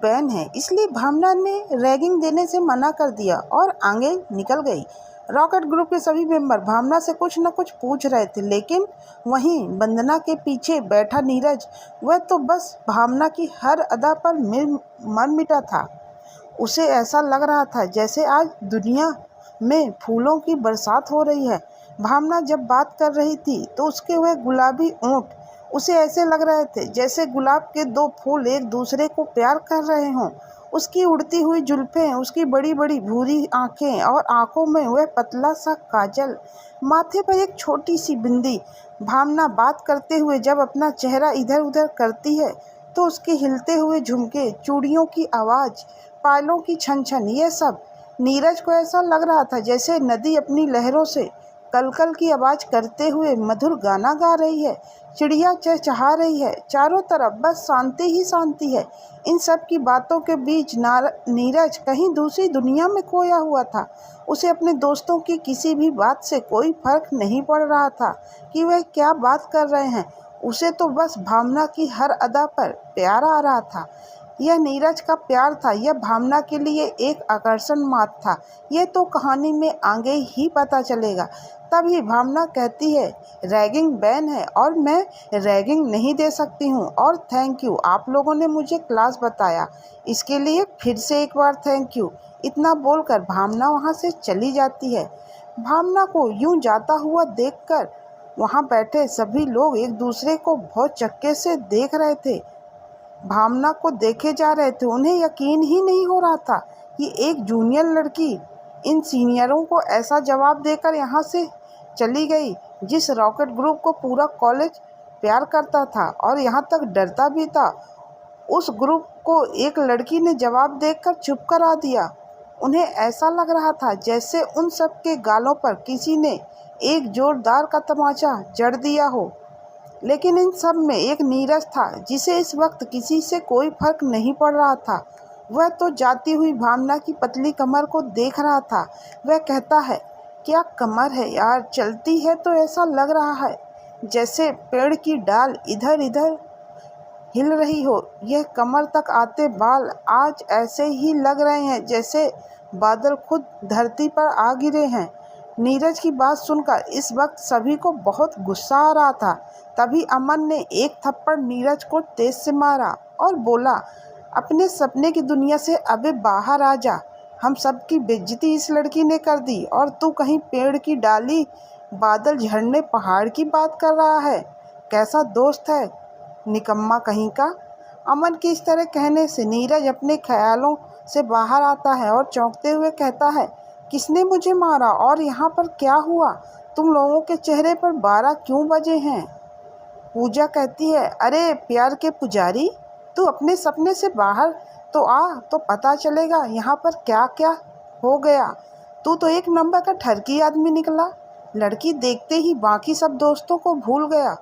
Ban है, इसलिए भावना ने रैगिंग देने से मना कर दिया और आगे निकल गई। रॉकेट ग्रुप के सभी मेंबर भावना से कुछ न कुछ पूछ रहे थे, लेकिन वहीं वंदना के पीछे बैठा नीरज, वह तो बस भावना की हर अदा पर मर मिटा था। उसे ऐसा लग रहा था जैसे आज दुनिया में फूलों की बरसात हो रही है। भावना जब बात कर रही थी तो उसके वह गुलाबी ओंठ उसे ऐसे लग रहे थे जैसे गुलाब के दो फूल एक दूसरे को प्यार कर रहे हों। उसकी उड़ती हुई जुल्फें, उसकी बड़ी बड़ी भूरी आंखें और आंखों में वह पतला सा काजल, माथे पर एक छोटी सी बिंदी। भावना बात करते हुए जब अपना चेहरा इधर उधर करती है तो उसके हिलते हुए झुमके, चूड़ियों की आवाज़, पायलों की छन छन, यह सब नीरज को ऐसा लग रहा था जैसे नदी अपनी लहरों से कलकल की आवाज़ करते हुए मधुर गाना गा रही है। चिड़िया चहचहा रही है, चारों तरफ बस शांति ही शांति है। इन सब की बातों के बीच नीरज कहीं दूसरी दुनिया में खोया हुआ था। उसे अपने दोस्तों की किसी भी बात से कोई फर्क नहीं पड़ रहा था कि वह क्या बात कर रहे हैं। उसे तो बस भावना की हर अदा पर प्यार आ रहा था। यह नीरज का प्यार था, यह भावना के लिए एक आकर्षण मात्र था। यह तो कहानी में आगे ही पता चलेगा। तभी भावना कहती है, रैगिंग बैन है और मैं रैगिंग नहीं दे सकती हूँ, और थैंक यू, आप लोगों ने मुझे क्लास बताया, इसके लिए फिर से एक बार थैंक यू। इतना बोलकर भावना वहाँ से चली जाती है। भावना को यूं जाता हुआ देखकर वहाँ बैठे सभी लोग एक दूसरे को बहुत चक्के से देख रहे थे। भावना को देखे जा रहे थे। उन्हें यकीन ही नहीं हो रहा था कि एक जूनियर लड़की इन सीनियरों को ऐसा जवाब देकर यहाँ से चली गई। जिस रॉकेट ग्रुप को पूरा कॉलेज प्यार करता था और यहाँ तक डरता भी था, उस ग्रुप को एक लड़की ने जवाब देकर चुप करा दिया। उन्हें ऐसा लग रहा था जैसे उन सब के गालों पर किसी ने एक जोरदार का तमाचा जड़ दिया हो। लेकिन इन सब में एक नीरज था जिसे इस वक्त किसी से कोई फर्क नहीं पड़ रहा था। वह तो जाती हुई भावना की पतली कमर को देख रहा था। वह कहता है, क्या कमर है यार, चलती है तो ऐसा लग रहा है जैसे पेड़ की डाल इधर इधर हिल रही हो। यह कमर तक आते बाल आज ऐसे ही लग रहे हैं जैसे बादल खुद धरती पर आ गिरे हैं। नीरज की बात सुनकर इस वक्त सभी को बहुत गुस्सा आ रहा था। तभी अमन ने एक थप्पड़ नीरज को तेज से मारा और बोला, अपने सपने की दुनिया से अबे बाहर आ जा। हम सब की बेइज्जती इस लड़की ने कर दी और तू कहीं पेड़ की डाली, बादल झड़ने, पहाड़ की बात कर रहा है। कैसा दोस्त है निकम्मा कहीं का। अमन के इस तरह कहने से नीरज अपने ख्यालों से बाहर आता है और चौंकते हुए कहता है, किसने मुझे मारा और यहाँ पर क्या हुआ? तुम लोगों के चेहरे पर 12 क्यों बजे हैं? पूजा कहती है, अरे प्यार के पुजारी, तू अपने सपने से बाहर तो आ, तो पता चलेगा यहाँ पर क्या क्या हो गया। तू तो एक नंबर का ठरकी आदमी निकला। लड़की देखते ही बाकी सब दोस्तों को भूल गया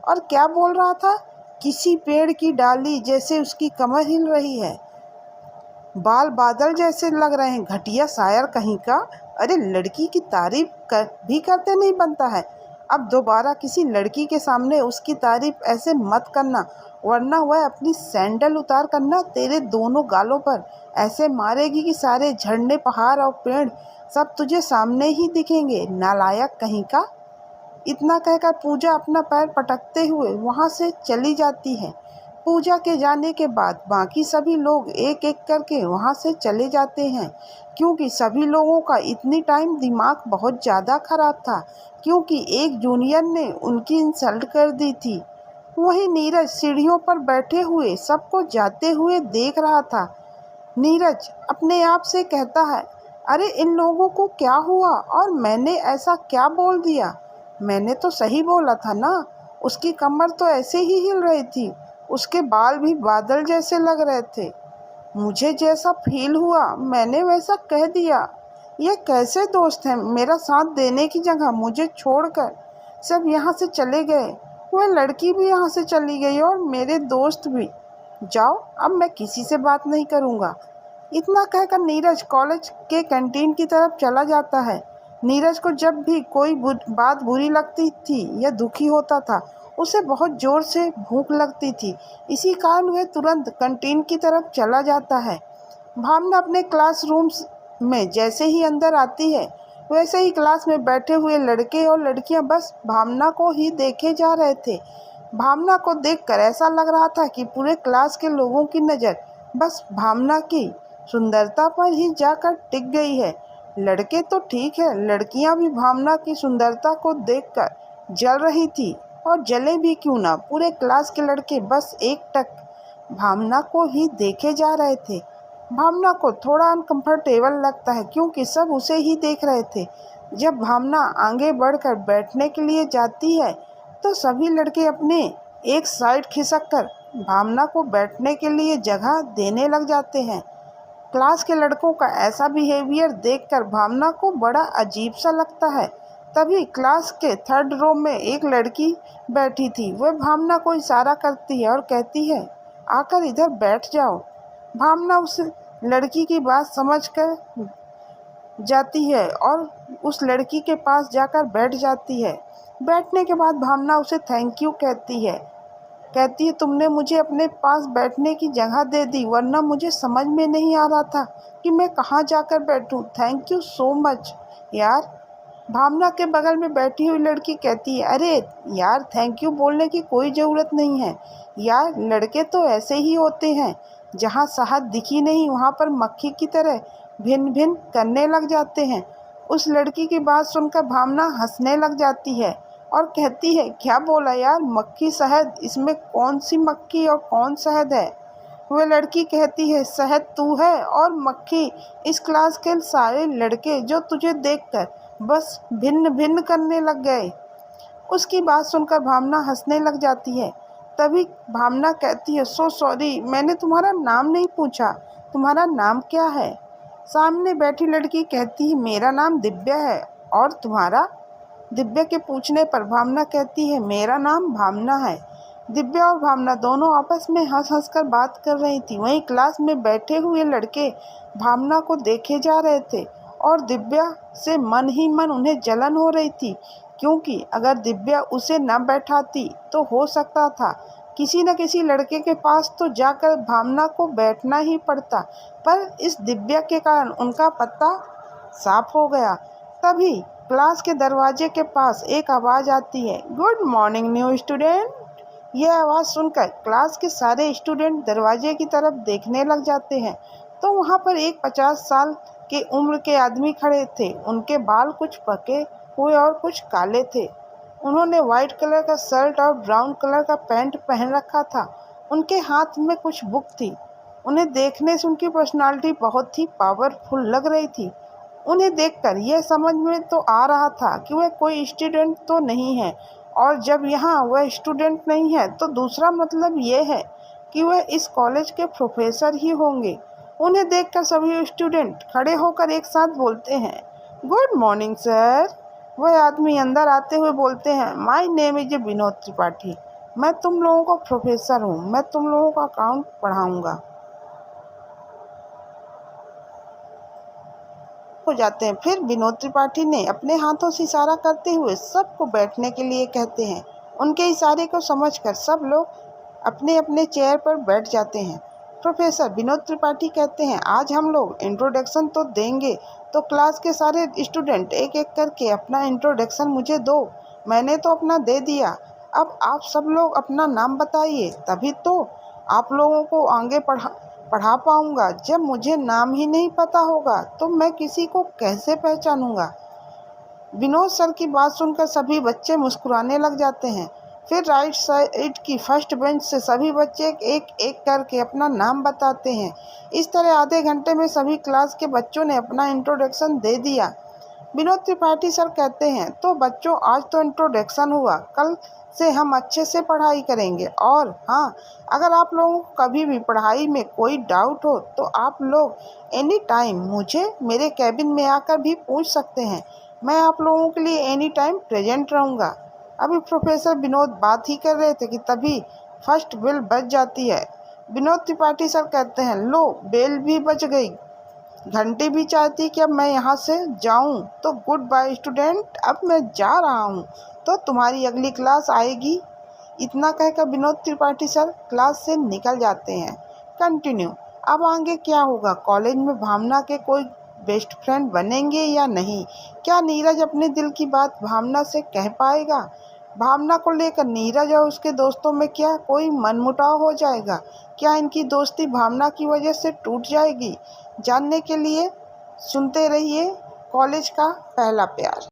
और क्या बोल रहा था, किसी पेड़ की डाली जैसे उसकी कमर हिल रही है, बाल बादल जैसे लग रहे हैं। घटिया शायर कहीं का। अरे लड़की की तारीफ भी करते नहीं बनता है। अब दोबारा किसी लड़की के सामने उसकी तारीफ ऐसे मत करना, वरना वह अपनी सैंडल उतार करना तेरे दोनों गालों पर ऐसे मारेगी कि सारे झरने, पहाड़ और पेड़ सब तुझे सामने ही दिखेंगे, नालायक कहीं का। इतना कहकर पूजा अपना पैर पटकते हुए वहाँ से चली जाती है। पूजा के जाने के बाद बाकी सभी लोग एक एक करके वहाँ से चले जाते हैं, क्योंकि सभी लोगों का इतनी टाइम दिमाग बहुत ज़्यादा ख़राब था, क्योंकि एक जूनियर ने उनकी इंसल्ट कर दी थी। वहीं नीरज सीढ़ियों पर बैठे हुए सबको जाते हुए देख रहा था। नीरज अपने आप से कहता है, अरे इन लोगों को क्या हुआ और मैंने ऐसा क्या बोल दिया? मैंने तो सही बोला था ना। उसकी कमर तो ऐसे ही हिल रही थी, उसके बाल भी बादल जैसे लग रहे थे। मुझे जैसा फील हुआ मैंने वैसा कह दिया। ये कैसे दोस्त हैं, मेरा साथ देने की जगह मुझे छोड़कर सब यहाँ से चले गए। वह लड़की भी यहाँ से चली गई और मेरे दोस्त भी। जाओ, अब मैं किसी से बात नहीं करूँगा। इतना कहकर नीरज कॉलेज के कैंटीन की तरफ चला जाता है। नीरज को जब भी कोई बात बुरी लगती थी या दुखी होता था, उसे बहुत ज़ोर से भूख लगती थी। इसी कारण वह तुरंत कैंटीन की तरफ चला जाता है। भावना अपने क्लासरूम्स में जैसे ही अंदर आती है, वैसे ही क्लास में बैठे हुए लड़के और लड़कियां बस भावना को ही देखे जा रहे थे। भावना को देखकर ऐसा लग रहा था कि पूरे क्लास के लोगों की नज़र बस भावना की सुंदरता पर ही जाकर टिक गई है। लड़के तो ठीक है, लड़कियां भी भावना की सुंदरता को देखकर जल रही थी, और जले भी क्यों ना, पूरे क्लास के लड़के बस एकटक भावना को ही देखे जा रहे थे। भावना को थोड़ा अनकंफर्टेबल लगता है क्योंकि सब उसे ही देख रहे थे। जब भावना आगे बढ़कर बैठने के लिए जाती है तो सभी लड़के अपने एक साइड खिसक कर भावना को बैठने के लिए जगह देने लग जाते हैं। क्लास के लड़कों का ऐसा बिहेवियर देखकर भावना को बड़ा अजीब सा लगता है। तभी क्लास के थर्ड रो में एक लड़की बैठी थी। वह भावना को इशारा करती है और कहती है, आकर इधर बैठ जाओ। भावना उस लड़की की बात समझकर जाती है और उस लड़की के पास जाकर बैठ जाती है। बैठने के बाद भावना उसे थैंक यू कहती है तुमने मुझे अपने पास बैठने की जगह दे दी, वरना मुझे समझ में नहीं आ रहा था कि मैं कहाँ जाकर बैठूं। थैंक यू सो मच यार। भावना के बगल में बैठी हुई लड़की कहती है, अरे यार, थैंक यू बोलने की कोई ज़रूरत नहीं है यार, लड़के तो ऐसे ही होते हैं, जहाँ शहद दिखी नहीं वहाँ पर मक्खी की तरह भिन भिन करने लग जाते हैं। उस लड़की की बात सुनकर भावना हंसने लग जाती है और कहती है, क्या बोला यार, मक्खी शहद, इसमें कौन सी मक्खी और कौन शहद है? वह लड़की कहती है, शहद तू है और मक्खी इस क्लास के सारे लड़के जो तुझे देखकर बस भिन्न भिन्न करने लग गए। उसकी बात सुनकर भावना हंसने लग जाती है। तभी भावना कहती है, सो सॉरी, मैंने तुम्हारा नाम नहीं पूछा, तुम्हारा नाम क्या है? सामने बैठी लड़की कहती है, मेरा नाम दिव्या है, और तुम्हारा? दिव्या के पूछने पर भावना कहती है, मेरा नाम भावना है। दिव्या और भावना दोनों आपस में हंस हंस कर बात कर रही थी। वहीं क्लास में बैठे हुए लड़के भावना को देखे जा रहे थे और दिव्या से मन ही मन उन्हें जलन हो रही थी, क्योंकि अगर दिव्या उसे न बैठाती तो हो सकता था किसी न किसी लड़के के पास तो जाकर भावना को बैठना ही पड़ता, पर इस दिव्या के कारण उनका पत्ता साफ हो गया। तभी क्लास के दरवाजे के पास एक आवाज़ आती है, गुड मॉर्निंग न्यू स्टूडेंट। यह आवाज़ सुनकर क्लास के सारे स्टूडेंट दरवाजे की तरफ देखने लग जाते हैं तो वहाँ पर एक 50 साल के उम्र के आदमी खड़े थे। उनके बाल कुछ पके हुए और कुछ काले थे। उन्होंने वाइट कलर का शर्ट और ब्राउन कलर का पैंट पहन रखा था। उनके हाथ में कुछ बुक थी। उन्हें देखने से उनकी पर्सनालिटी बहुत ही पावरफुल लग रही थी। उन्हें देखकर यह समझ में तो आ रहा था कि वह कोई स्टूडेंट तो नहीं है, और जब यहाँ वह स्टूडेंट नहीं है तो दूसरा मतलब यह है कि वह इस कॉलेज के प्रोफेसर ही होंगे। उन्हें देखकर सभी स्टूडेंट खड़े होकर एक साथ बोलते हैं, गुड मॉर्निंग सर। वह आदमी अंदर आते हुए बोलते हैं, my name is Vinod Tripathi, मैं तुम लोगों का प्रोफेसर हूँ, मैं तुम लोगों का अकाउंट पढ़ाऊँगा। हो जाते हैं। फिर विनोद त्रिपाठी ने अपने हाथों से इशारा करते हुए सबको बैठने के लिए कहते हैं। उनके इशारे को समझकर सब लोग अपने अपने चेयर पर बैठ जाते हैं। प्रोफेसर विनोद त्रिपाठी कहते हैं, आज हम लोग इंट्रोडक्शन तो देंगे, तो क्लास के सारे स्टूडेंट एक एक करके अपना इंट्रोडक्शन मुझे दो। मैंने तो अपना दे दिया, अब आप सब लोग अपना नाम बताइए, तभी तो आप लोगों को आगे पढ़ा पाऊँगा। जब मुझे नाम ही नहीं पता होगा तो मैं किसी को कैसे पहचानूँगा। विनोद सर की बात सुनकर सभी बच्चे मुस्कुराने लग जाते हैं। फिर राइट साइड की फर्स्ट बेंच से सभी बच्चे एक एक करके अपना नाम बताते हैं। इस तरह आधे घंटे में सभी क्लास के बच्चों ने अपना इंट्रोडक्शन दे दिया। विनोद त्रिपाठी सर कहते हैं, तो बच्चों, आज तो इंट्रोडक्शन हुआ, कल से हम अच्छे से पढ़ाई करेंगे। और हाँ, अगर आप लोगों को कभी भी पढ़ाई में कोई डाउट हो तो आप लोग एनी टाइम मुझे मेरे कैबिन में आकर भी पूछ सकते हैं। मैं आप लोगों के लिए एनी टाइम प्रेजेंट रहूँगा। अभी प्रोफेसर विनोद बात ही कर रहे थे कि तभी फर्स्ट बेल बज जाती है। विनोद त्रिपाठी सर कहते हैं, लो बेल भी बज गई, घंटी भी चाहती कि अब मैं यहाँ से जाऊँ, तो गुड बाय स्टूडेंट, अब मैं जा रहा हूँ, तो तुम्हारी अगली क्लास आएगी इतना कहकर विनोद त्रिपाठी सर क्लास से निकल जाते हैं। कंटिन्यू। अब आगे क्या होगा? कॉलेज में भावना के कोई बेस्ट फ्रेंड बनेंगे या नहीं? क्या नीरज अपने दिल की बात भावना से कह पाएगा? भावना को लेकर नीरज और उसके दोस्तों में क्या कोई मनमुटाव हो जाएगा? क्या इनकी दोस्ती भावना की वजह से टूट जाएगी? जानने के लिए सुनते रहिए कॉलेज का पहला प्यार।